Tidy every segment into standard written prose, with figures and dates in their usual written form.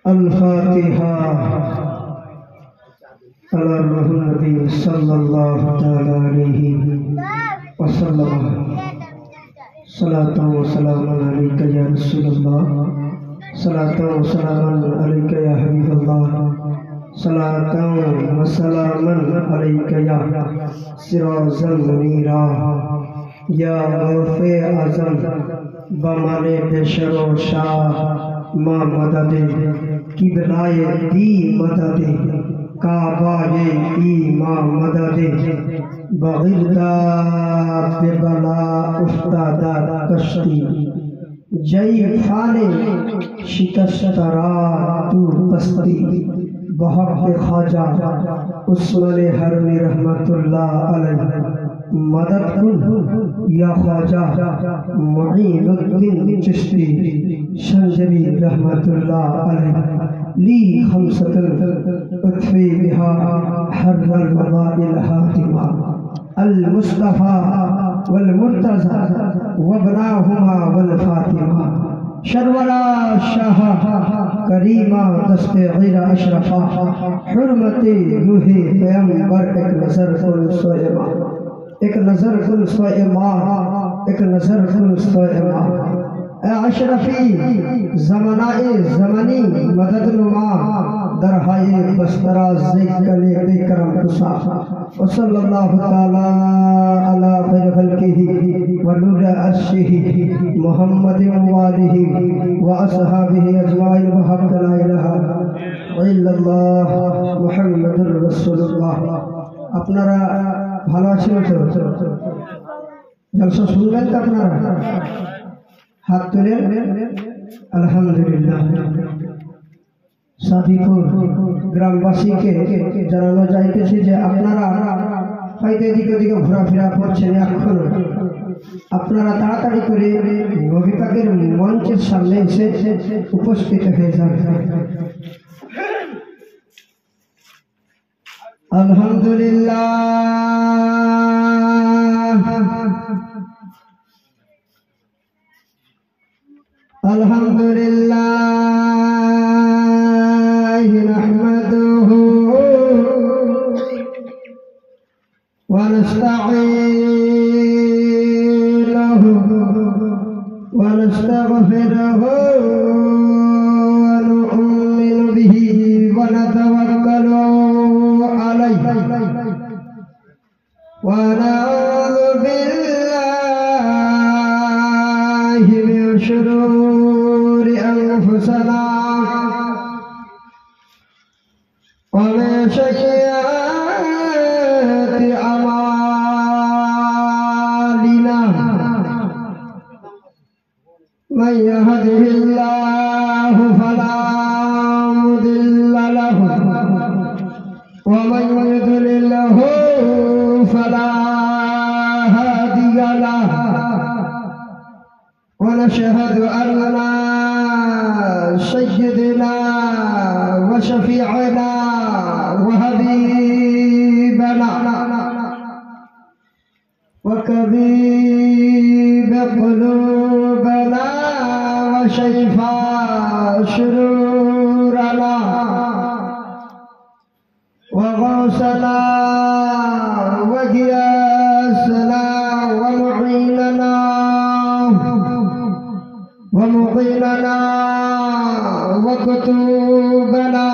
الفاتحة على النبي صلى الله عليه وسلم. صلاة وسلام عليك يا رسول الله، صلاة وسلام عليك يا حبيب الله، صلاة وسلام عليك يا سراجا منيرا، يا غوث اعظم بمانے بشر و شاہ ما مدد قبلائے دی مدد کعبہ دی ما مدد بغردہ ببلا افتادہ کشتی جئی فانے شکسترا تو پستی بحق خواجہ عثمان حرمی رحمت اللہ علیہ مدد کن یا خواجہ معین الدین چشتی شنجری رحمت اللہ علیہ لی خمسۃ اطفی بہا حر المضائل حاتمہ المصطفیٰ والمرتضی وابناہما والفاطمہ شرورا شاہ کریمہ دست غیر اشرفہ حرمت روح پیغمبر ایک نظر کن سوئے ماں، ایک نظر کن سوئے ماں، ایک نظر کن سوئے ماں. اے اشرفی زمانائے زمانی مدد نما درہائے بسترہ ذکر بے کرم کسا وصلی اللہ تعالی علی خیر خلقہ ونور عرشہ محمد وآلہ واصحابہ اجمعین وحق لا الہ الا اللہ محمد رسول اللہ. আপনারা ভালো আছেন তো? জলসা শুনবেন তো আপনারা? হাত তুলে আলহামদুলিল্লাহ. সাদিপুর গ্রামবাসীকে জানানো যাইতেছে যে আপনারা হয়তো এদিকে ওদিকে ঘোরাফেরা করছেন, এখন আপনারা তাড়াতাড়ি করে নবী পাকের মঞ্চের সামনে এসে উপস্থিত হয়ে যান. আলহামদুলিল্লাহ আলহামদুলিল্লাহ নাহমাদুহু ওয়া নাস্তাঈনুহু ওয়া নাস্তাগফিরুহু ওয়া নু'মিনু বিহি ওয়া নাতাওয়াক্কালু ونعوذ بالله من شرور أنفسنا ومن سيئات أعمالنا من يهده الله فلا مضل له ومن يضلله فلا هادي له ونشهد أن سيدنا وشفيعنا وحبيبنا وكبيب قلوبنا وشفاء شرورنا وغوثنا وغياثنا ومعيننا ومعيننا وكتوبنا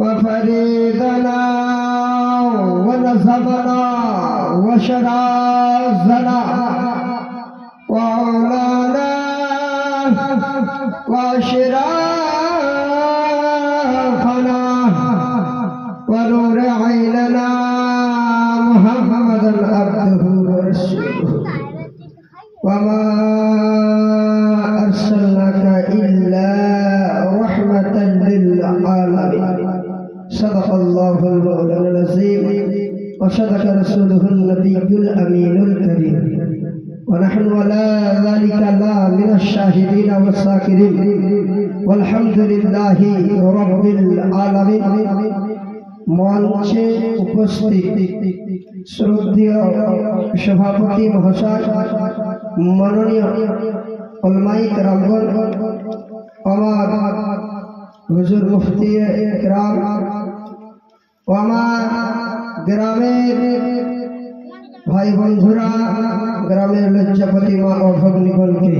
وفريدنا ونصبنا وشرازنا وعولانا وأشرافنا ونور عيننا محمد عبده ورسوله وما أرسلناك إلا رحمة للعالمين. صدق الله المولى العظيم وصدق رسوله النبي الأمين الكريم ونحن على ذلك لا من الشاهدين والشاكرين والحمد لله رب العالمين। মঞ্চে উপস্থিত শ্রদ্ধেয় সভাপতি মহাশয়, মাননীয় উলামায়ে কেরামগণ, আমার হুজুর মুফতি কেরাম ও আমার গ্রামের ভাই বন্ধুরা, গ্রামের লজ্জাপতি মা ও ভগ্নীগণকে,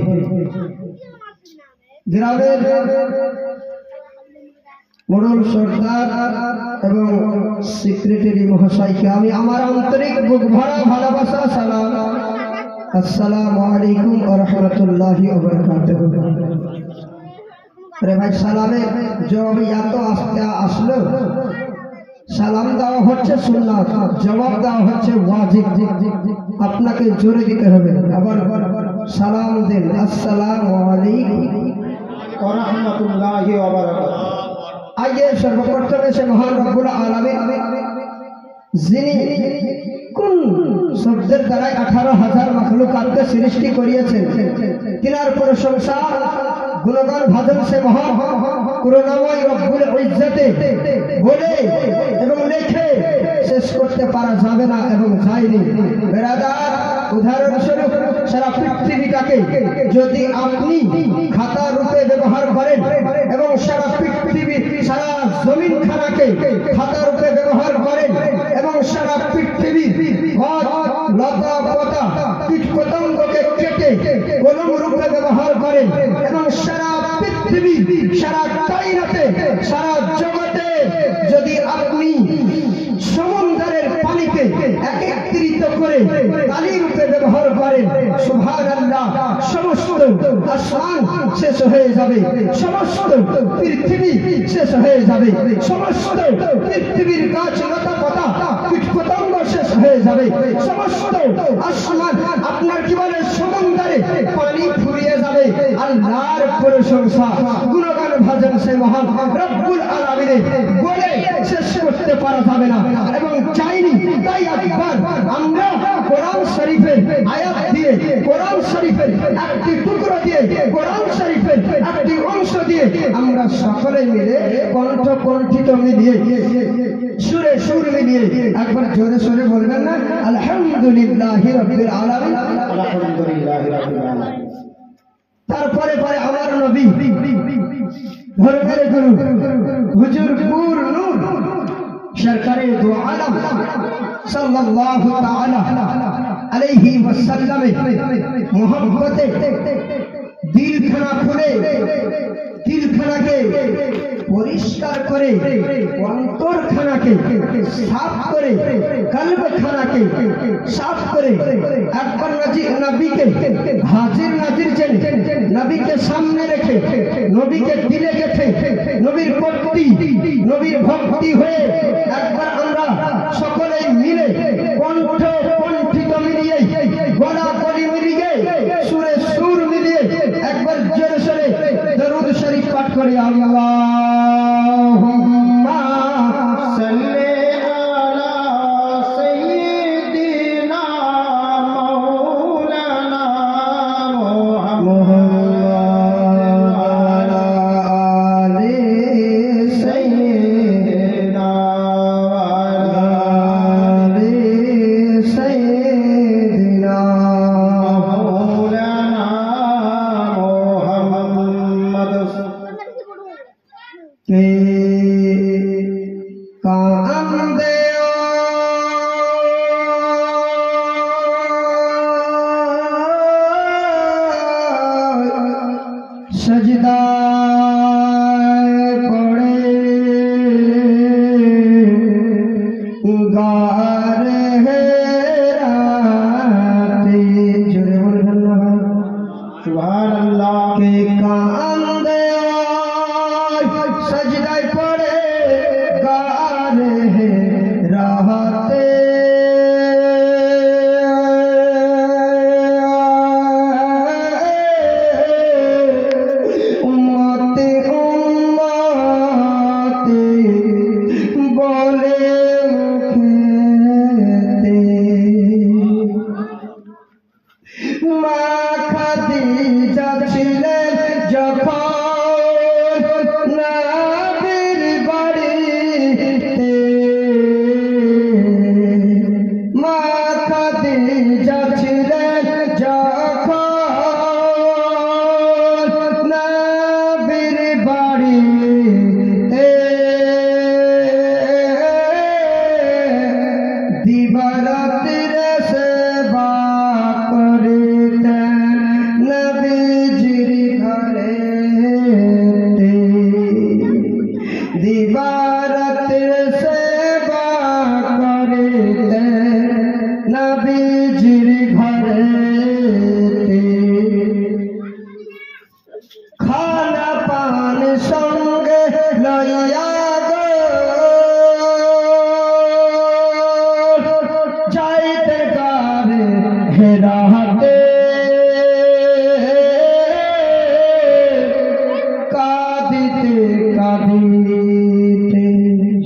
গ্রামের মোড়ল সর্দার এবং সেক্রেটারি মহাশয়কে আমি আমার আন্তরিক বুক ভরা ভালোবাসা সালাম, আসসালামু আলাইকুম ওয়া রাহমাতুল্লাহি ওয়া বারাকাতুহু। আরে ভাই, সালামের জবাব এত আস্তে আসলো। সালাম দেওয়া হচ্ছে সুন্নাত, জবাব দেওয়া হচ্ছে ওয়াজিব। আপনাকে জোরে দিতে হবে। আবার সালাম দেন, আসসালামু আলাইকুম ওয়া রাহমাতুল্লাহি ওয়া বারাকাতুহু। आइए सर्वप्रथम से महान रब्बुल आलमीन যিনি কোন শব্দের দ্বারা 18,000 মাখলুকাতকে সৃষ্টি করিয়েছেন, তিনার প্রশংসা গুণগান ভাজন সে মহান করুণাময় রব্বুল ইজ্জতে বলে এবং লিখে শেষ করতে পারা যাবে না এবং যায়নি। বেরাদার, উদাহরণস্বরূপ সারা পৃথিবীটাকে যদি আপনি খাতা রূপে ব্যবহার করেন এবং সারা পৃথিবী সারা জমিন খানাকে খাতা রূপে ব্যবহার করেন এবং সারা পৃথিবী লতা পাতা কীট পতঙ্গকে কেটে কলম রূপে ব্যবহার করেন এবং সারা পৃথিবী সারা কায়নাতে সারা জগতে যদি আপনি সমুদ্রের পানিকে একত্রিত করে কালি রূপে ব্যবহার করেন, সুবহানাল্লাহ, সমস্ত আসমান শেষ হয়ে যাবে, সমস্ত পৃথিবী শেষ হয়ে যাবে, সমস্ত পৃথিবীর গাছ লতা পাতা কীট পতঙ্গ শেষ হয়ে যাবে, সমস্ত আসমান আপনার কি বলে সমুদ্রে পানি ফুরিয়ে যাবে। আল্লাহর প্রশংসা গুণগান ভাজন সে মহান রব্বুল আলামিন বলে শেষ করতে পারা যাবে না এবং চাইনি। তাই একবার আমরা কোরআন শরীফের আয়াত দিয়ে, কোরআন শরীফের একটি টুকরো দিয়ে, কোরআন শরীফের একটি অংশ দিয়ে আমরা সকলে মিলে কণ্ঠ কণ্ঠিত মিলিয়ে সুরে সুর মিলিয়ে একবার জোরে সোরে বলবেন না, আলহামদুলিল্লাহি রাব্বিল আলামিন, আলহামদুলিল্লাহি রাব্বিল আলামিন। তারপরে পরে আমার নবী ধর্মের গুরু হুজুর নূর নূর সরকারে দু আলম সাল্লাল্লাহু তাআলা আলাইহি ওয়াসাল্লাম মোহাম্মতে দিলখানা খুলে দিলখানাকে পরিষ্কার করে অন্তরখানাকে সাফ করে কলবখানাকে সাফ করে একবার নবীকে হাজির নাজির জেনে নবীকে সামনে রেখে নবীকে দিলে গেছে নবীর প্রতি নবীর ভক্তি হয়ে একবার আমরা সকলে মিলে কণ্ঠ কণ্ঠিত মিলিয়ে গলা গলি মিলিয়ে সুরে সুর মিলিয়ে একবার জোরে সোরে দরুদ শরীফ পাঠ করি। আল্লাহুম্মা সাল্লি আলা সাইয়্যিদিনা মাওলানা মুহাম্মদ আলা আলি সাইয়্যিদিনা আলা আলি সাইয়্যিদিনা মাওলানা মুহাম্মদ के काम दे सजदा पड़े गार है राते जुरे बोल सुभानअल्लाह के काम दे सजदा पड़े गार है राते उम्मते उम्मते बोले मुखेते কাঁদিতে কাঁদিতে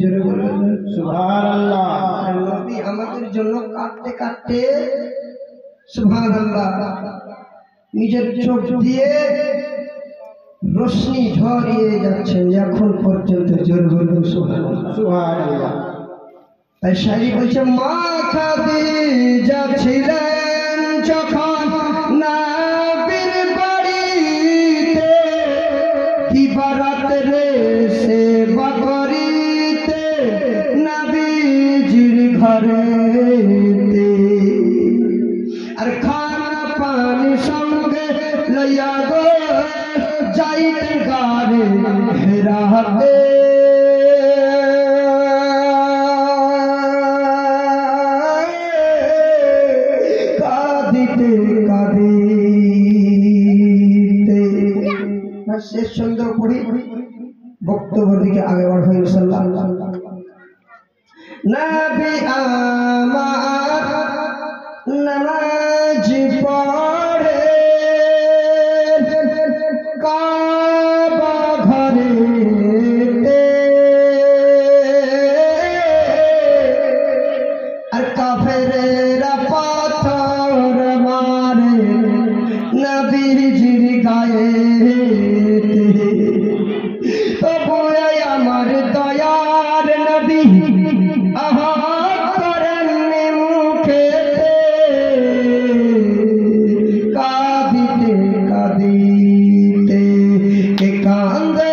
জোরে বলুন সুবহানাল্লাহ। নবী আমাদের জন্য কাঁদতে কাঁদতে সুবহানাল্লাহ নিজের চোখ দিয়ে রশ্মি ঝরিয়ে যাচ্ছেন এখন পর্যন্ত। জোরে বলুন সুবহানাল্লাহ। সুবহানাল্লাহ। তাই শায়রি বলছে মা খাদিজা ছিলেন যখন নবীর বাড়িতে দিবারাত্রে সেবা করিতে নবীজির ঘরেতে, আর খানা পানি সঙ্গে লইয়া গো যাইতেন গারে হেরাতে। শেষ ছন্দ পড়ি, বক্তব্যের দিকে আগে বাড়বো ইনশাআল্লাহ। নবী আমার নামাজ পড়ে কাবা ঘরেতে, আর কাফেরেরা পাথর মারে নবীজির গায়ে। আমার দয়ার নবী আহা করেন মুখে কাঁদিতে কাঁদিতে কান্দে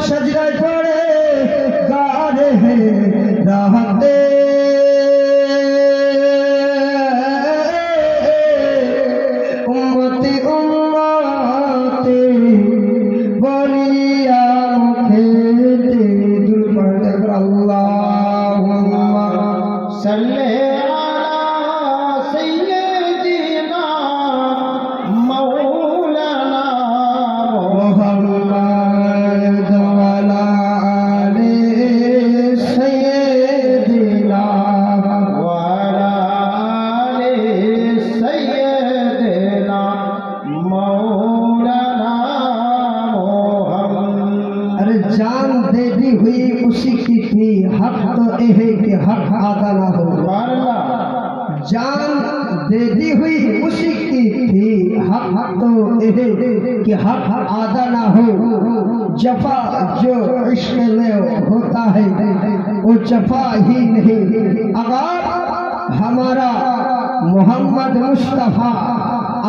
সজদায় পড়ে গারে রাহতে। উম্মতি উম্মতি বলিয়া মুখেতে দুল পড়ে আল্লাহুম্মা সাল্লি আলা সাইয়্যিদিনা মাওলানা মুহাম্মদ ওয়া আলা আলি সাইয়্যিদিনা ওয়া আলা আলি সাইয়্যিদিনা মাওলানা মুহাম্মদ। अरे जान दे दी हुई उसी की थी, हक तो ये है कि हक आदा ना हो। सुबहानल्लाह। जान दे दी हुई उसी की थी, हक तो ये है कि हक आदा ना हो। जफा जो इश्क में होता है वो जफा ही नहीं। अगर हमारा मोहम्मद मुस्तफा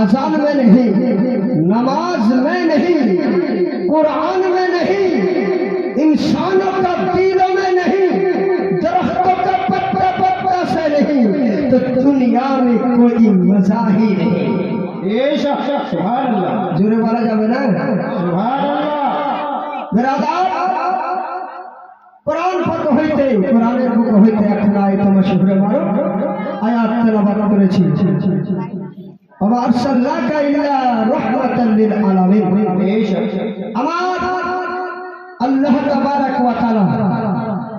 अजान में नहीं, नमाज में नहीं, कुरान में नहीं, इंसानों का दिलों में नहीं, दरख्तों का पत्ता पत्ता से नहीं, तो दुनिया में कोई मजा ही नहीं। ये शख्स सुबहानल्लाह। जोरे वाला जावे ना सुबहानल्लाह। बिरादर कुरान पढ़ হইতে কোরআনের বুক হইতে এখন আয়াত মাশহুরে মারো আয়াত তেলাওয়াত করেছি। ওয়া আরসালনাকা ইল্লা রাহমাতাল লিল আলামিন। ये शख्स আমার আল্লাহ তাবারক ওয়া তাআলা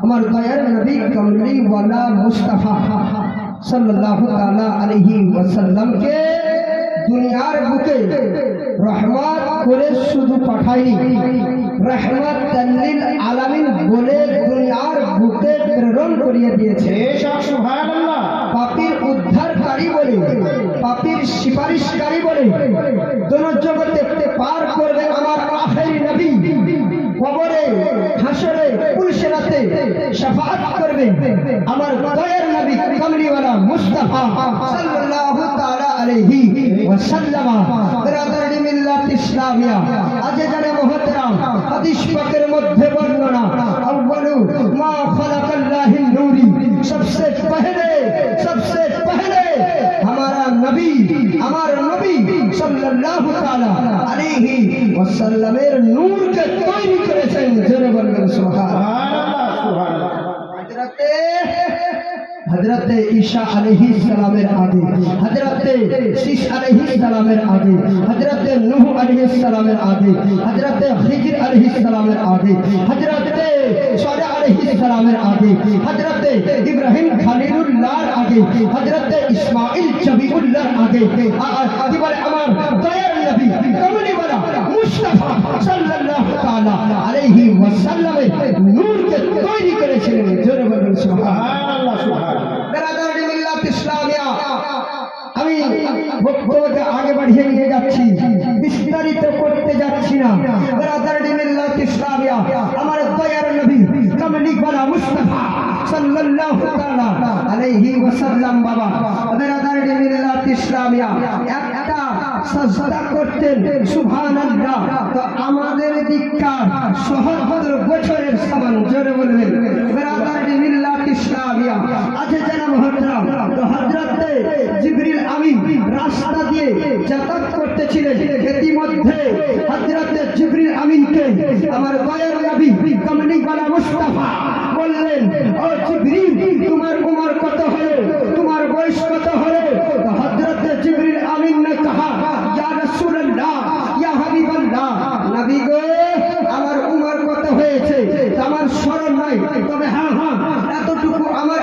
আমার দয়ার নবী কমলি ওয়ালা মুস্তাফা সাল্লাল্লাহু তাআলা আলাইহি ওয়াসাল্লাম কে দুনিয়ার বুকে রহমত করে শুধু পাঠায়নি, রহমাতাল লিল আলামিন বলে দুনিয়ার বুকে প্রেরণ করিয়ে দিয়েছে। ये शख्स सुबहानल्लाह। পাপীর উদ্ধারকারী বলে, পাপীর সুপারিশকারী বলে দোনো জগতে পার করবে আমার আখেরি নবী। কবরে হাসরে পুলসিরাতে শাফাআত করবে আমার দয়ার নবী কমলিওয়ালা মুস্তাফা সাল্লাল্লাহু তাআলা আলাইহি ওয়াসাল্লাম। বিরাদর মিল্লাত ইসলামিয়া আজ জানে মুহতারাম হাদিস পাকের মধ্যে বর্ণনা আউয়ালু মা খালাকাল্লাহি নূরি, सबसे पहले हमारा नबी सल्लल्लाहु ताला अलैहि वसल्लमेर नूर के तैरी करेছেন। জোরে বলবেন সুবহানাল্লাহ। सुबहानल्लाह। हजरते ईशा अलैहि सलामेर आगे, हजरते शीश अलैहि सलामेर आगे, हजरते नूह अलैहि सलामेर आगे, हजरते खिजर अलैहि सलामेर आगे, हजरते सालेह अलैहि सलामेर आगे, हजरते इब्राहिम खलीलुल्लाह आगे, हजरते इस्माइल जबीउल्लाह आगे, की बले আমার দয়ার নবী কমলি वाला मुस्तफा सल्लल्लाहु তাআলা আলাইহি ওয়াসাল্লামের নূরকে তৈরি করেছিলেন। জোরে বলুন সুবহানাল্লাহ। সুবহানাল্লাহ সুবহানাল্লাহ। বেরাদার মিল্লাত ইসলামিয়া, আমি বক্তব্যকে আগে বাড়িয়ে নিয়ে যাচ্ছি, বিস্তারিত করতে যাচ্ছি না। বেরাদার মিল্লাত ইসলামিয়া, আমার দয়ার নবী কামলিওয়ালা মুস্তাফা সাল্লাল্লাহু তাআলা আলাইহি ওয়াসাল্লাম বাবা বেরাদার মিল্লাত ইসলামিয়া একটা সাজদা করতেন, সুবহানাল্লাহ। তো আমাদের দিককার ৭৭ বছরের সমান। জোরে বলবেন বেরাদার মিল্লাত ইসলামিয়া। আজ জানা মুহতারাম, তো হযরত জিবরিল আমিন রাস্তা দিয়ে যাতায়াত করতেছিলেন। ইতিমধ্যে হযরত জিবরিল আমিনকে আমার দয়ার নবী কামলিওয়ালা মুস্তাফা বললেন, ও জিবরিল, তোমার উমর কত হলো, তোমার বয়স কত হলো? তো হযরত জিবরিল আমিন ने कहा, या রাসূলুল্লাহ, ইয়া হাবিবাল্লাহ, নবী গো, আমার উমর কত হয়েছে আমার স্মরণ নাই, তবে হ্যাঁ এতটুকু আমার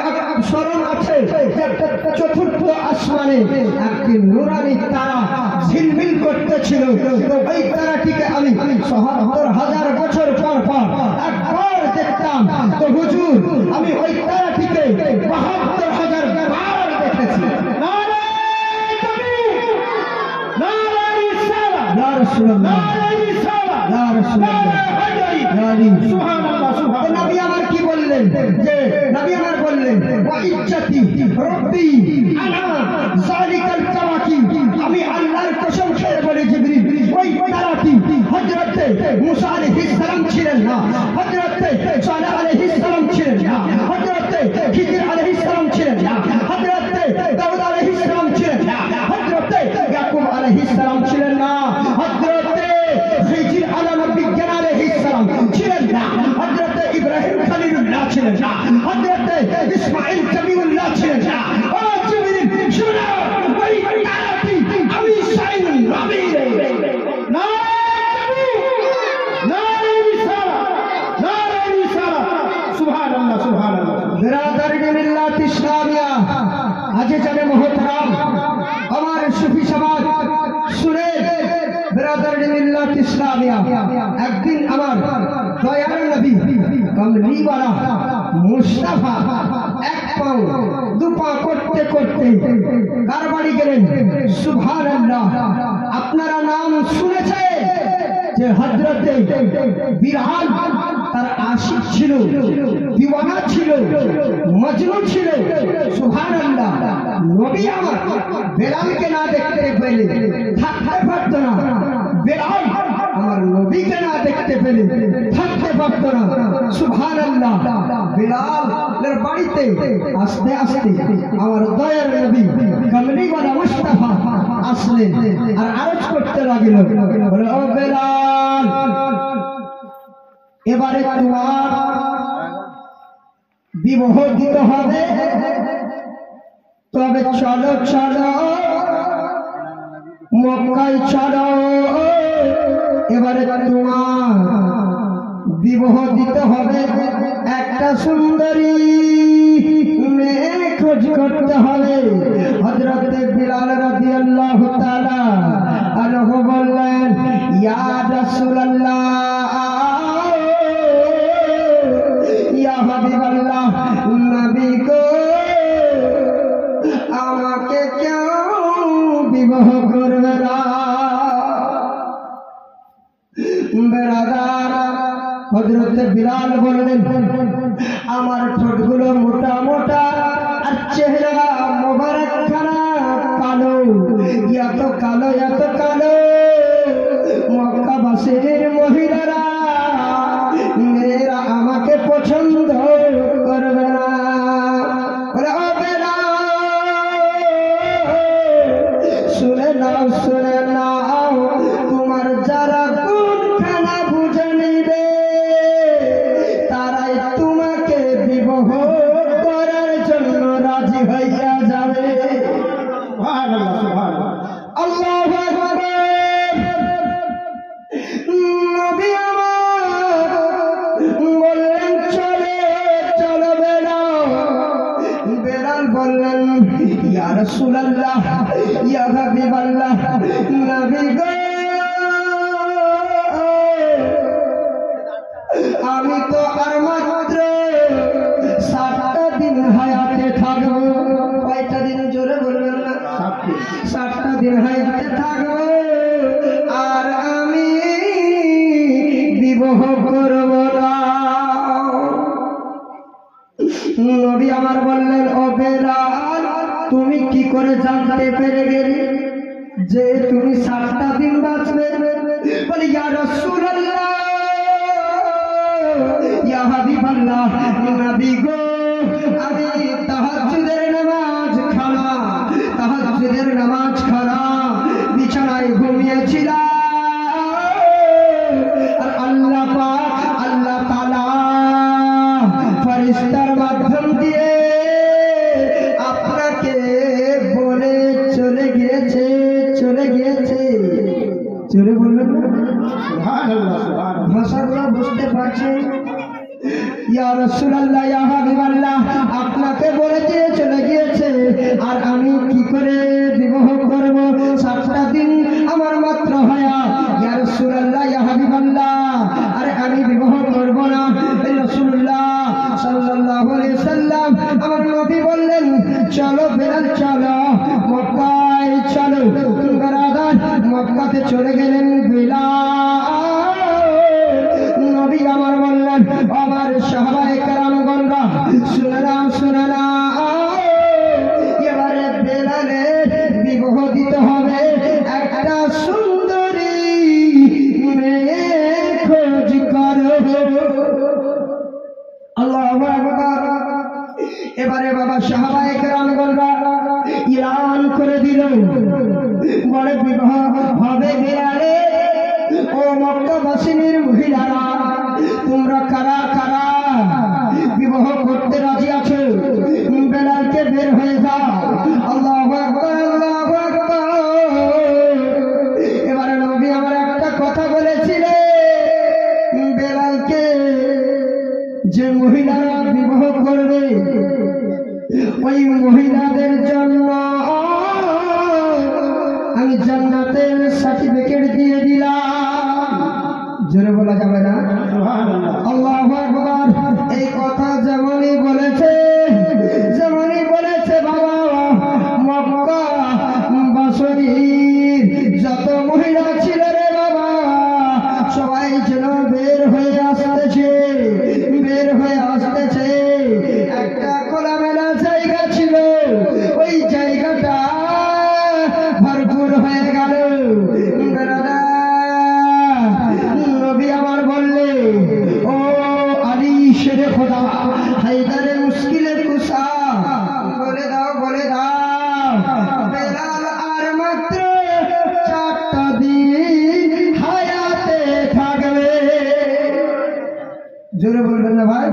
স্মরণ আছে যে চতুর্থ আসমানে একটি নূরানি তারা ঝিলমিল করতেছিল। তো ওই তারাটিকে আমি ৭৭,০০০ বছর পর একবার দেখতাম। তো হুজুর, আমি ওই তারাটিকে ৭২,০০০ বার দেখেছি। নারায়ে তাকবীর, নারায়ে রিসালাত, ইয়া রাসূলুল্লাহ, নারায়ে রিসালাত, ইয়া রাসূলুল্লাহ, নারায়ে ইয়া আলী। সুবহানাল্লাহ তো সুবহানাল্লাহ। নবী আমার কি বললেন, যে নবী আমার বললেন, ওয়া ইজ্জতি রব্বি আনা যালিকাল কাওয়াকি, আমি আল্লাহর কসম খেয়ে বলি জিবরিল, ওই তারাটি হযরত মুসা আলাইহিস সালাম ছিলেন না, হযরত সালেহ আলাইহিস সালাম ছিলেন না, হযরত খিজির আলাইহিস সালাম ছিলেন না, হযরত দাউদ আলাইহিস সালাম ছিলেন না, হযরত ইয়াকুব আলাইহিস সালাম ছিলেন না, হযরত খিজির আলা নবী আলাইহিস সালাম ছিলেন না, হযরত ইব্রাহিম খলিলুল্লাহ ছিলেন না, হযরত ইসমাঈল কলিমুল্লাহ ছিলেন না। ও জিবরিল, শুনো, ওই তারাটি আমি সাইমন নবী। নারায়ে তাকবীর, নারায়ে রিসালাত, নারায়ে রিসালাত। সুবহানাল্লাহ সুবহানাল্লাহ। বেরাদার মিল্লাত ইসলামিয়া, আজ জানে মুহতারাম, আমার সুফি সমাজ শুনে, বেরাদার মিল্লাত ইসলামিয়া, একদিন আমার দয়ার নবী কামলিওয়ালা মুস্তাফা এক পাও দু পা করতে করতে কার বাড়ি গেলেন? সুবহানাল্লাহ। আপনারা নাম শুনেছেন যে হযরতে বিলাল তার আশিক ছিল, দিওয়ানা ছিল, মজনু ছিল। সুবহানাল্লাহ। নবী আমার বেলালকে না দেখতে পেলে থাকতে পারত না, বেলাল আমার নবীকে না দেখতে পেলে থাকতে পারত না। সুবহানাল্লাহ। বেলালের বাড়িতে আস্তে আস্তে আমার দয়ার নবী কামলিওয়ালা মুস্তাফা আসলেন আর আরজ করতে লাগলো, বলে, ও বেলাল, এবারে তোমার বিবাহ দিতে হবে, তবে চলো চলো মক্কায় চলো, এবারে তোমার বিবাহ দিতে হবে, একটা সুন্দরী মেয়ে খোঁজ করতে হবে। হযরত বিলাল রাদিয়াল্লাহু তাআলা আনহু বললেন, ইয়া রাসূলুল্লাহ, ইয়া হাবিবাল্লাহ, নবী গো, আমাকে কেউ বিবাহ করবে না? বেরাদার, হযরত বিলাল বললেন, আমার ঠোঁটগুলো মোটা মোটা আর চেহারা মোবারক খানা কালো, এত কালো এত কালো, মক্কাবাসীর মহিলারা মেয়েরা আমাকে পছন্দ করবে না। বলে, ও বেলাল, শুনে নাও শুনে নাও, তোমার যারা গুণখানা বুঝে নিবে তারাই তোমাকে বিবাহ করার জন্য রাজি হইয়া যাবে। সুবহানাল্লাহ সুবহানাল্লাহ। আল্লাহু আকবার। নবী আমার বললেন, চলে চলো বেলাল। বেলাল বললেন, ইয়া রাসূলুল্লাহ, ইয়া হাবিবাল্লাহ, নবী গো, বিবাহ করব না। নবী আমার বললেন, ও বেলাল, তুমি কি করে জানতে পেরে গেলে যে তুমি 7টা দিন বাঁচবে? বলে, ইয়া রাসূলুল্লাহ, ইয়া হাবিবাল্লাহ, নবী গো, আমি তাহাজ্জুদের নামাজ খানা বিছানায় ঘুমিয়েছিলাম, আর আল্লাহ পাক, আল্লাহ তাআলা ফেরেশতার মাধ্যম দিয়ে আপনাকে বলে চলে গিয়েছে। চলে বললেন না? সুবহানাল্লাহ, সুবহানাল্লাহ। ভাষাগুলো বুঝতে পারছেন? ইয়া রাসূলুল্লাহ, ইয়া হাবিবাল্লাহ, আপনাকে বলে দিয়ে চলে গিয়েছে, আর আমি কি করে বিবাহ করব? 7টা দিন আমার মাত্র হয়া। ইয়া রাসূলুল্লাহ, ইয়া হাবিবাল্লাহ, আরে আমি বিবাহ করব না। রাসূলুল্লাহ সাল্লাল্লাহু আলাইহি সাল্লাম আমার নবী বললেন, চলো বেলাল, চলো মক্কায় চলো। বারাদার মক্কাতে চলে গেলেন বেলাল। নবী আমার বললেন, আমার সাহাবায়ে কেরামগণরা শুনে নাও, এবারে বেলালের বিবাহ দিতে হবে একটা সুন্দরী মেয়ে খোঁজ করো। আল্লাহু আকবার। এবারে বাবা সাহাবায়ে কেরামগণরা ইলান করে দিল, বলে, বিবাহ হবে বেলালে। ও মক্কাবাসীর মহিলারা, তোমরা কারা কারা বিবাহ করতে রাজি আছো? বেলালকে বের হয়ে যাও। আল্লাহু আকবার, আল্লাহু আকবার। এবারে নবী আমার একটা কথা বলেছিলেন, বেলালকে যে মহিলারা বিবাহ করবে ওই মহিলাদের জন্য আমি জান্নাতের সার্টিফিকেট দিয়ে দিলাম। জোরে বলা যাবে না? সুবহানাল্লাহ। আল্লাহু আকবার। এই কথা যেমনই বলেছে বাবা, মক্কা বাসরীর যত মহিলা ছিল রে বাবা, সবাই যেন বের হয়ে আসতেছে। একটা খোলামেলা জায়গা ছিল, ওই জায়গাটা ভরপুর হয়ে গেল। নবী আমার বললে, ও আলী শেরে খোদা, হায়দারে মুশকিলের কুসা, বলে দাও বেলাল আর মাত্র 4টা দিন হায়াতে থাকবে। জোরে বলবেন না ভাই?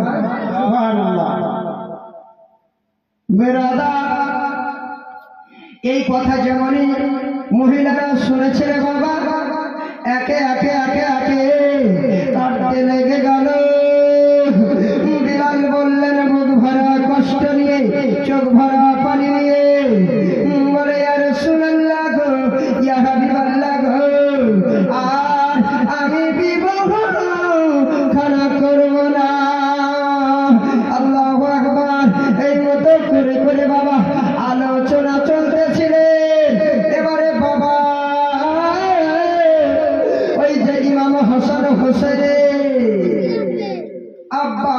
সুবহানাল্লাহ। বেরাদার, এই কথা যেমনই মহিলারা শুনেছে রে বাবা, একে কাটতে লেগে গেল। বিলাল বললেন বুক ভরা কষ্ট নিয়ে, চোখ ভরা পানি নিয়ে, বলে, ইয়া রাসূলুল্লাহ গো, ইয়া হাবিবাল্লাহ গো, আর আমি বিবাহ খানা করব না। আল্লাহু আকবার। এই মতো করে বাবা আলোচনা চলতেছিলেন। এবারে বাবা ওই যে ইমাম হাসান হোসেনের আব্বা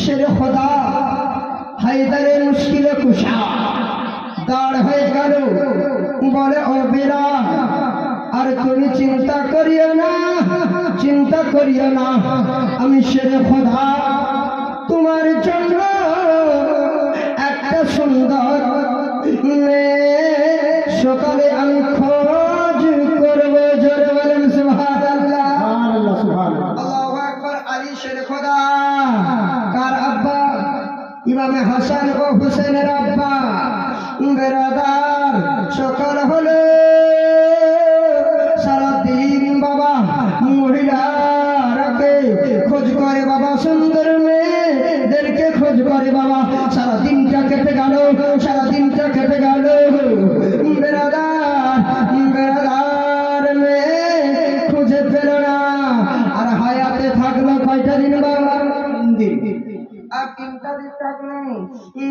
শেরে খোদা হায়দারে মুশকিলে কুশা দাঁড় হয়ে গেল, বলে, ও বেলাল, আর তুমি চিন্তা করিও না, আমি শেরে খোদা তোমার জন্য একটা সুন্দর সকালে আমি খোঁজ করব। জোরে বলেন সুবহানাল্লাহ। সুবহানাল্লাহ, সুবহানাল্লাহ। আল্লাহু আকবার। আলী শেরে খোদা কার আব্বা? ইমামে হাসান ও হুসেনের আব্বা। বেরাদার, সকাল হলে সারাদিন বাবা মহিলারাকে খোঁজ করে বাবা, সুন্দর মেয়েদেরকে খোঁজ করে বাবা। সারাদিনটা কেটে গেল। বেরাদার মেয়ে খুঁজে পেল না, আর হায়াতে থাকলো কয়টা দিন বাবা? 3 দিন। আর 3টা দিন থাকলো।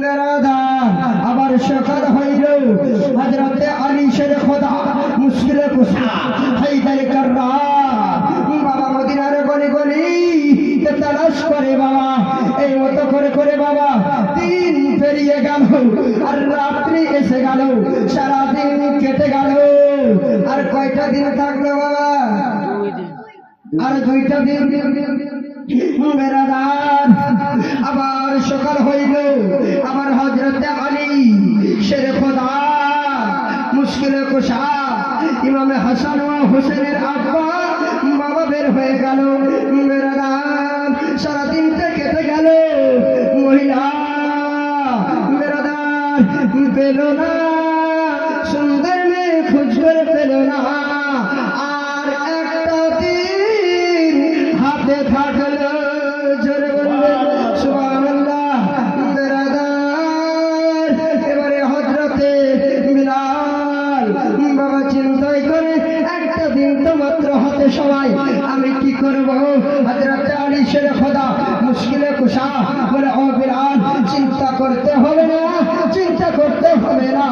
বেরাদার, আবার সকাল হইল। হযরতে আলী শেরে খোদা মুশকিলে কুশা হায়দারে কাররার বাবা মদিনার গলি সারাদিন কেটে গেল। আর কয়টা দিন থাকলো বাবা? আর 2টা দিন। বেরাদার আবার সকাল হইল। আবার হযরত আলী শেরে খোদা মুশকিলে কুশা ইমামে হাসান ও হোসেনের আব্বা বাবা বের হয়ে গেল। বেরাদার সারাদিনটা কেটে গেল। মহিলা বেরাদার পেল না, সুন্দর মেয়ে খোঁজ করে পেল না। আর একটা দিন হাতে থাকলো। জোরে বললেন সুবহানাল্লাহ। বেরাদার এবারে হযরতে বিলাল বাবা চিন্তাই করে একটা দিন তো মাত্র হাতে সময়, আমি কি করব? হযরত আলী শেরে খোদা মুশকিলে কুশা বলে, ও বিলাল চিন্তা করতে হবে না, চিন্তা করতে হবে না।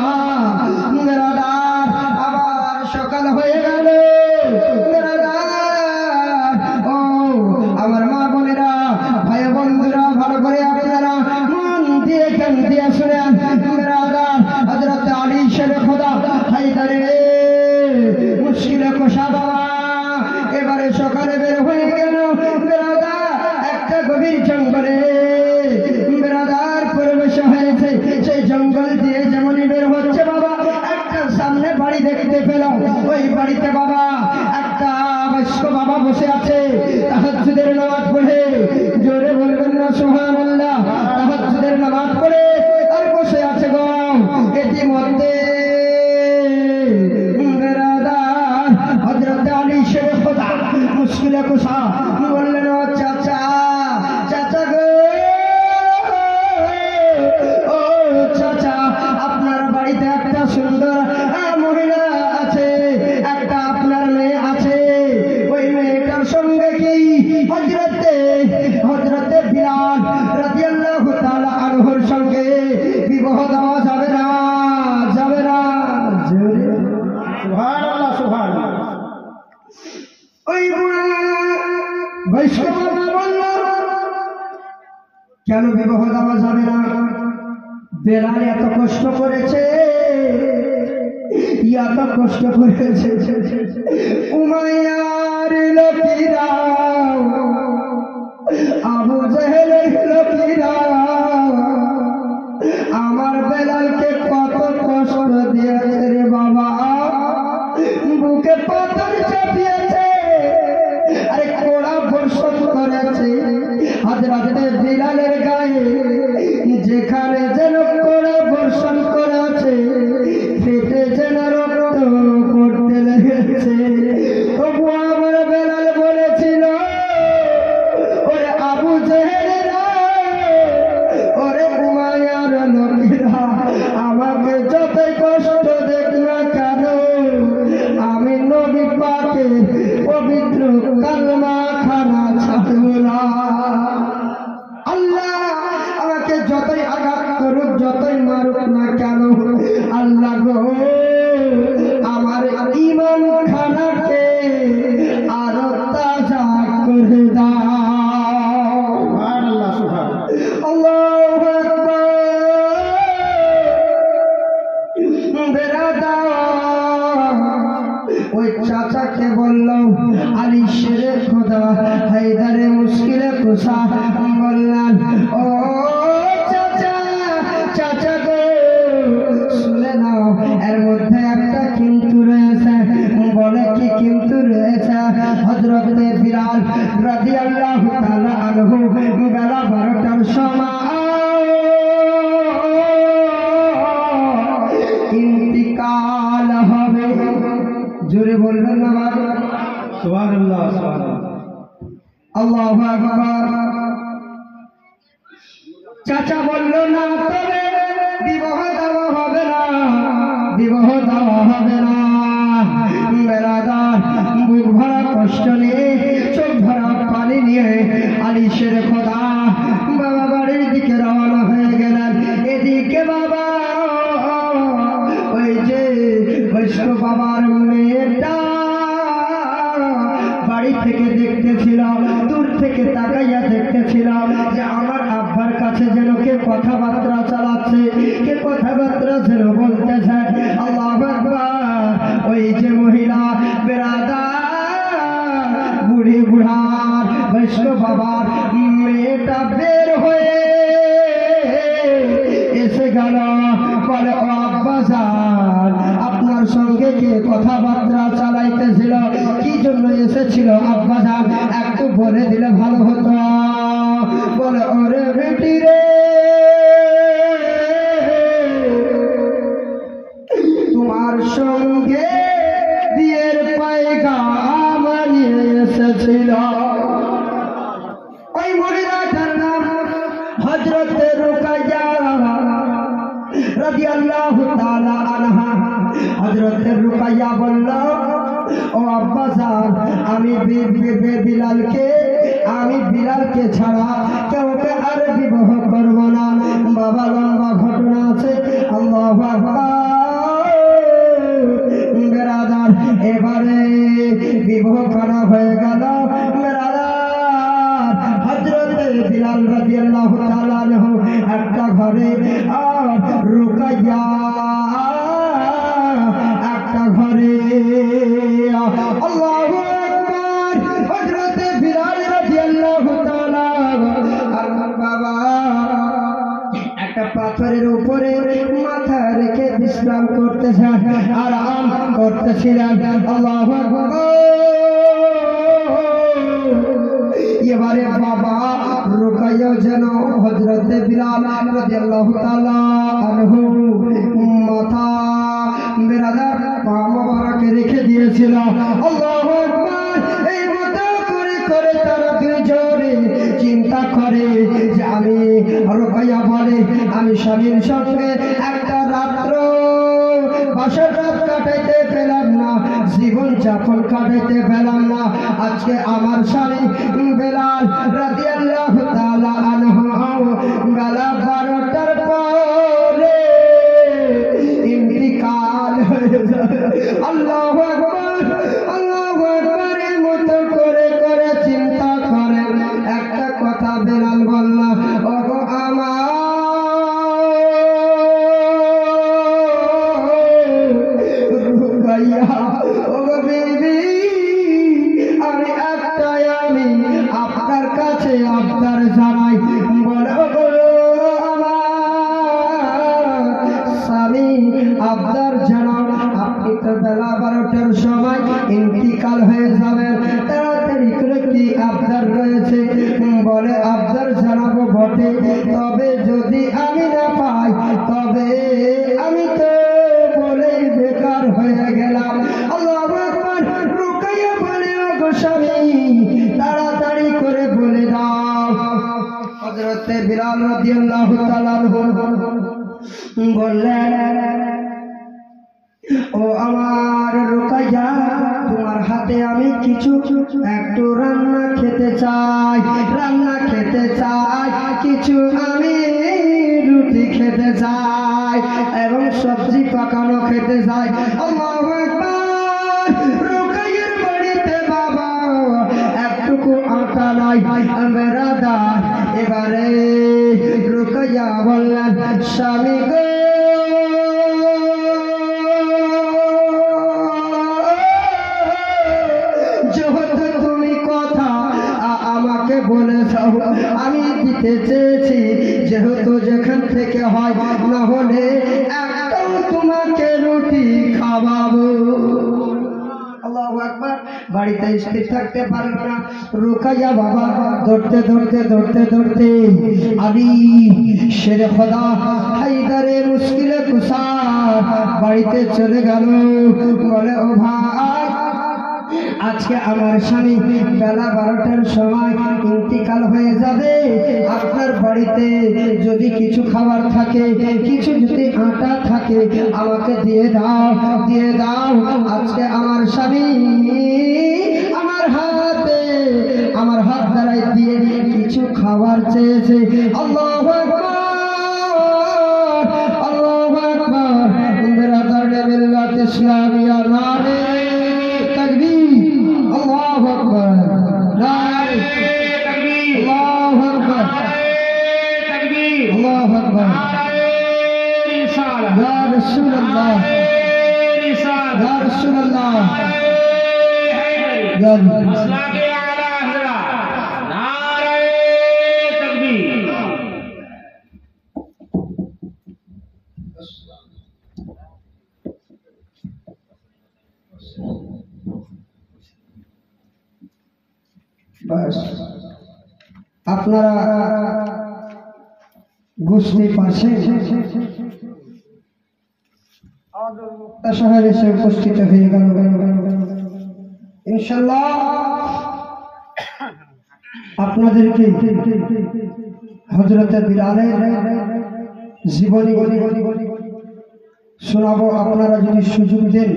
বেরাদার আবার সকাল হয়ে গেল। বেরাদার ও আমার মা বোনেরা, ভাই বন্ধুরা, ভালো করে আপনারা মন দিয়ে কান দিয়ে শুনেন। বেরাদার হযরত আলী শেরে খোদা হায়দারে মুশকিলে কুশা বাবা এবারে সকালে বের হয়ে গেল। বেরাদার একটা গভীর জঙ্গলে বেরাদার পরিবেশ হয়েছে। সেই জঙ্গল দিয়ে যেমনই বের হচ্ছে বাবা, একটা সামনে বাড়ি দেখতে পেল। ওই বাড়িতে বাবা একটা বয়স্ক বাবা বসে আছে তাহাজ্জুদের নামাজ পড়ে। জোরে বলবেন না সুবহানাল্লাহ। তাহাজ্জুদের নামাজ পড়ে আর বসে আছে গো। ইতিমধ্যে বেরাদার হযরত আলী শেরে খোদা মুশকিলে কুশা বললেন, ও চাচা, চাচা গো, ও চাচা, আপনার বাড়িতে একটা সুন্দর মহিলা আছে, একটা আপনার মেয়ে আছে। ওই মেয়েটার সঙ্গে কি হযরতে বিলাল রাদিয়াল্লাহু তাআলা আনহুর সঙ্গে বিবাহ দেওয়া যাবে না? যাবে না? জোরে সুবহানাল্লাহ সুবহানাল্লাহ। ওই বুড়া বয়স্ক বাবা বলল, কেন বিবাহ দেওয়া যাবে না? বেলাল এত কষ্ট করেছে, এত কষ্ট করেছে। উমাইয়ার লোকেরা, আবু জেহেলের লোকেরা আমার বেলালকে কত কষ্ট দিয়েছে রে বাবা। বুকে পাথর চাপিয়েছে, আরে কোড়া বর্ষণ করেছে হযরত বিলালের গায়ে। যেখানে যেন কোড়া বর্ষণ করেছে, ফেটে যেন রক্ত পড়তে লেগেছে। তবু আমার বেলাল বলেছিল, ওরে আবু জেহেলেরা, ওরে উমাইয়ার লোকেরা, আমাকে যতই কষ্ট দেখ না কেন, আমি নবী পাকের পবিত্র কালমা খানা ছাড়ব না। আল্লাহ আমাকে যতই আঘাত করুক, যতই মারুক না কেন, আল্লাহ গো আমার ঈমান খানাকে আরো তাজা করে দাও। সুবহানাল্লাহ সুবহানাল্লাহ। আল্লাহু আকবার। বেরাদার ওই চাচাকে বলল, আলী শেরে খোদা হায়দারে মুশকিলে কুশা বললেন, ও চাচা, চাচা গো শুনে নাও, এর মধ্যে একটা কিন্তু রয়েছে। বলে কি কিন্তু রয়েছে? হযরতে বিলাল রাদিয়াল্লাহু তাআলা আনহু বেলা 12টার সময় ইন্তিকাল হবে। জোরে বলবেন না বাবা? সুবহানাল্লাহ সুবহানাল্লাহ। আল্লাহু আকবার। চাচা বলল, না, তবে বিবাহ দেওয়া হবে না, বিবাহ দেওয়া হবে না। বেরাদার বুক ভরা কষ্ট নিয়ে, চোখ ভরা পানি নিয়ে আলী শেরে খোদা বাবা বাড়ির দিকে রওনা হয়ে গেলেন। এদিকে বাবা ওই যে বৈষ্ণব বাবার মেয়েটা বাড়ি থেকে দেখতেছিল, দূর থেকে তাকাইয়া দেখতেছিল যে আমার আব্বার কাছে যেন কে কথাবার্তা চালাচ্ছে, কে কথাবার্তা জোরে বলতেছে আল্লাহু আকবার। ওই যে মহিলা বেরাদার বুড়ি বুড়ার বৈষ্ণব বাবার মেয়েটা বের হয়ে এসে গেল, বলে ও আব্বাজান আপনার সঙ্গে কে কথাবার্তা চালাইতেছিল, কি জন্য এসেছিল আব্বাজান একটু বলে দিলে ভালো হতো। বলে ওরে বেটি রে, তোমার সঙ্গে বিয়ের পায়গাম নিয়ে এসেছিল। ওই মহিলাটার নাম হযরত রুকাইয়া রাদিয়াল্লাহু তাআলা আনহা। হযরত রুকাইয়া বলল ও আব্বাজান আমি বিলালকে ছাড়া কাউকে আর বিবাহ করব না। বাবা লম্বা ঘটনা আছে। আল্লাহু আকবার। বেরাদার এবারে বিবাহ করা হয়ে গেল। বেরাদার হযরত বিলাল রাদিয়াল্লাহু তাআলা আনহু একটা ঘরে, আর রুকাইয়া একটা ঘরে। আল্লাহু আকবার। হযরত বিলাল রাদিয়াল্লাহু তাআলা আনহু বাবা একটা পাথরের উপরে মাথা রেখে বিশ্রাম করতেছেন, আরাম করতেছিলেন। আল্লাহু আকবার। এবারে বাবা রুকাইয়া যেন হযরত বিলাল রাদিয়াল্লাহু তাআলা আনহু মাথা বেরাদার পা মোবারকে রেখে দিয়েছিল। আল্লাহু আকবার। এই মতো করে করে তারা দুজনে চিন্তা করে যে আমি রুকাইয়া বলে আমি স্বামীর সঙ্গে একটা রাত্র বাসর রাত কাটাইতে পেলাম না, জীবন যাপন কাটাইতে পেলাম না। আজকে আমার স্বামী বেলাল রাদিয়াল্লাহু তাআলা আনহু বেলা 12টার পরে ইন্তিকাল হয়ে যাবে। আল্লাহু আকবার। আল্লাহু আকবার। এর মতো করে করে চিন্তা করেন। একটা কথা বেলাল বলল, ওগো আমার রুকাইয়া, ওগো বিবি আমি আপনার কাছে আবদার জানাই। বলে ওগো আমার স্বামী আবদার জানাও, আপনি তো বেলা 12টার সময় ইন্তিকাল হয়ে যাবেন, তাড়াতাড়ি করে কি আবদার রয়েছে? বলে আবদার জানাবো বটে, তবে যদি আমি না পাই তবে আমি তো বলেই বেকার হয়ে গেলাম। আল্লাহু আকবার। রুকাইয়া বলে ওগো স্বামী তাড়াতাড়ি করে বলে দাও। হযরত বিলাল রাদিয়াল্লাহু তাআলা আনহু বললেন ও আমার রুকাইয়া তোমার হাতে আমি কিছু একটু রান্না খেতে চাই, রান্না খেতে চাই, কিছু আমি রুটি খেতে চাই এবং সবজি পাকানো খেতে চাই। আল্লাহু আকবার। রুকাইয়ার বাড়িতে বাবা একটুকু আটা নাই। বেরাদার এবারে রুকাইয়া বললেন স্বামী গো যেহেতু তুমি কথা আমাকে বলেছ আমি দিতে চেয়েছি, যেহেতু যেখান থেকে হয় না হলে একটাও তোমাকে রুটি খাওয়াবো। আল্লাহু আকবার। বাড়িতে স্থির থাকতে পারল না রুকাইয়া বাবা দৌড়তে দৌড়তে দৌড়তে দৌড়তে আলী শেরে খোদা হায়দারে মুশকিলে কুসার বাড়িতে চলে গেল। বলে ও ভাই আজকে আমার স্বামী বেলা 12টার সময় ইন্তিকাল হয়ে যাবে, আপনার বাড়িতে যদি কিছু খাবার থাকে, কিছু যদি আটা থাকে আমাকে দিয়ে দাও, দিয়ে দাও। আজকে আমার স্বামী আমার হাত দ্বারাই দিয়ে কিছু খাবার চেয়েছে। আল্লাহু আকবার। আল্লাহু আকবার। বিরাদার মিল্লাত ইসলামিয়া নারে তাকবীর। আল্লাহু আকবার। নারে তাকবীর। আল্লাহু আকবার। তাকবীর। আল্লাহু আকবার। রিসালাত। رسول الله يا رسول الله يا बस আপনারা বুঝতে পারছেন শহরে এসে উপস্থিত হয়ে গেল ইনশাআল্লাহ আপনাদেরকে হযরত বিলালের জীবনী শোনাবো আপনারা যদি সুযোগ দেন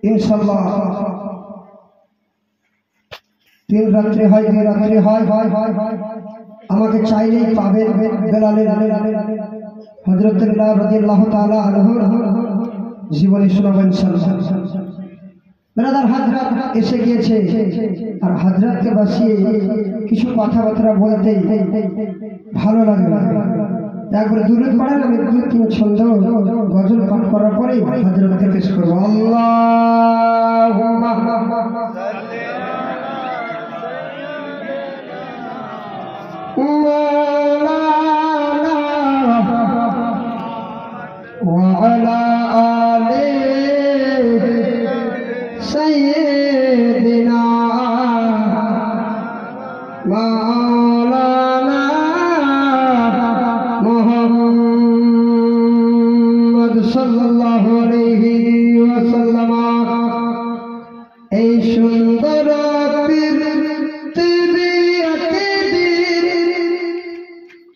ইনশাআল্লাহ 3 রাত্রি হয় 2 রাত্রি হয় আমাকে চাইলেই পাবেন বেলালের হযরত বিলাল রাদিয়াল্লাহু তাআলা আনহু জীবনী শোনাবেন ইনশাআল্লাহ ব্রাদার হযরত এসে গিয়েছে আর হযরতকে বসিয়ে কিছু কথাবার্তা বলতে ভালো লাগে একবার দুরূদ পড়েন আমি 2-3 ছন্দ গজল পাঠ করার পরে হযরতকে পেশ করব আল্লাহুম্মা مولانا وعلى آل سيدنا مولانا محمد صلى الله عليه وسلم এই সুন্দর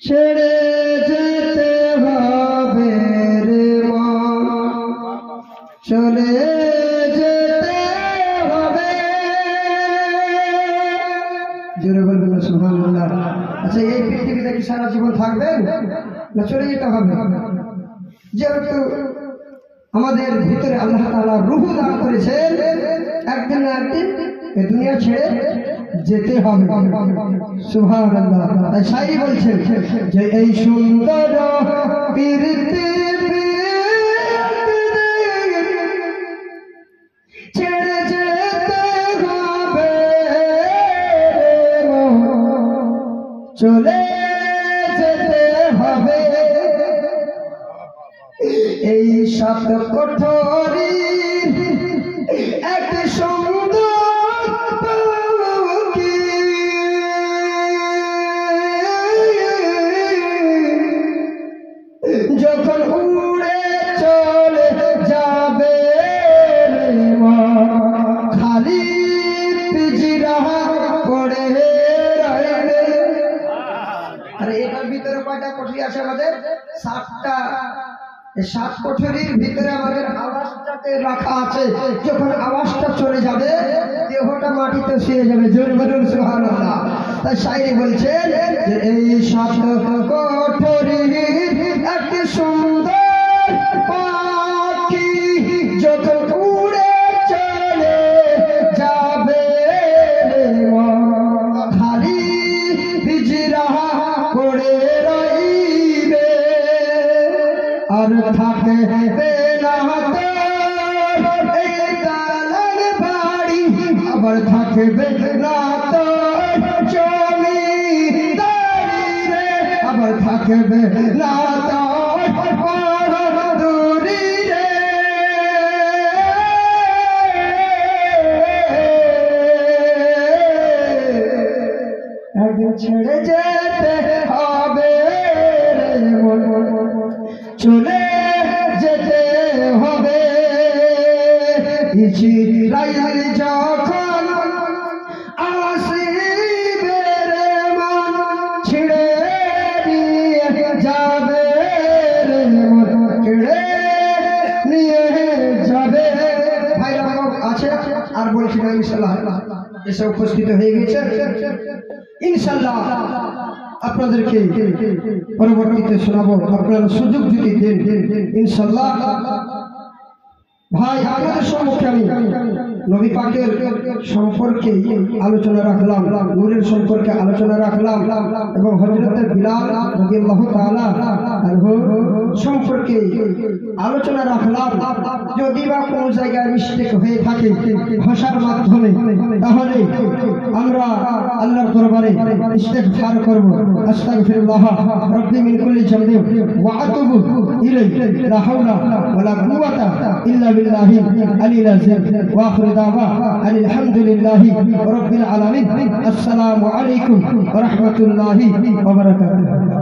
ছেড়ে যেতে হবে রে মা চলে যেতে হবে জোরে বলবেন না সুবহানাল্লাহ আচ্ছা এই পৃথিবীতে কি সারা জীবন থাকবেন না চলে যেতে হবে যেহেতু আমাদের ভিতরে আল্লাহ তাআলা রূহ দান করেছেন একদিন না একদিন এই দুনিয়া ছেড়ে যেতে হবে সুবহানাল্লাহ তাই শায়রি বলছেন যে এই সুন্দর পৃথিবী ছেড়ে যেতে হবে চলে যেতে হবে এই 7 কোঠরি এক সুন্দর যখন উড়ে চলে যাবে খালি পিঞ্জরা পড়ে রইবে আরে এটার ভিতরে কয়টা কোঠরি আছে আমাদের 7টা এই 7 কোঠরির ভিতরে আমাদের আওয়াজটাতে রাখা আছে যখন আওয়াজটা চলে যাবে দেহটা মাটিতে শুয়ে যাবে জোরে বলুন সুবহানাল্লাহ তাই শায়রি বলছেন যে এই 7 কোঠরির এক সুন্দর পাখি যখন উড়ে চলে যাবে খালি পিঞ্জরা পড়ে রইবে আর থাকবে না তো এই দালান বাড়ি আবার থাকবে না তো জমিদারি রে আবার থাকবে না তো দূরি রে একদিন ছেড়ে যেতে হবে চলে যেতে হবে ইসরাইল যখন আসিবে রে মন ছিড়ে নিয়ে যাবে রে মন ছিড়ে নিয়ে যাবে ভাইরা আছে আর বলছি না ইনশাআল্লাহ এসে উপস্থিত হয়ে গেছে ইনশাআল্লাহ আপনাদেরকে পরবর্তীতে শোনাবো আপনারা সুযোগ যদি দেন ইনশাআল্লাহ ভাই আপনাদের সম্মুখে আমি নবী পাকের সম্পর্কে আলোচনা রাখলাম, নূরের সম্পর্কে আলোচনা রাখলাম এবং হযরত বিলাল রাদিয়াল্লাহু তাআলা আনহু সম্পর্কে আলোচনা রাখলাম। যদি বা কোনো জায়গায় মিস্টেক হয়ে থাকে ভাষার মাধ্যমে, তাহলে আমরা আল্লাহর দরবারে ইস্তিগফার করব। আস্তাগফিরুল্লাহ রাব্বি মিন কুল্লি যামবিন ওয়া আতুবু ইলাইহি লা হাওলা ওয়া লা কুওয়াতা ইল্লা বিল্লাহিল আলিয়্যিল আযীম ওয়া আখিরু দাওয়া আনিল হামদুলিল্লাহি রাব্বিল আলামিন। আসসালামু আলাইকুম ওয়া রাহমাতুল্লাহি ওয়া বারাকাতুহু।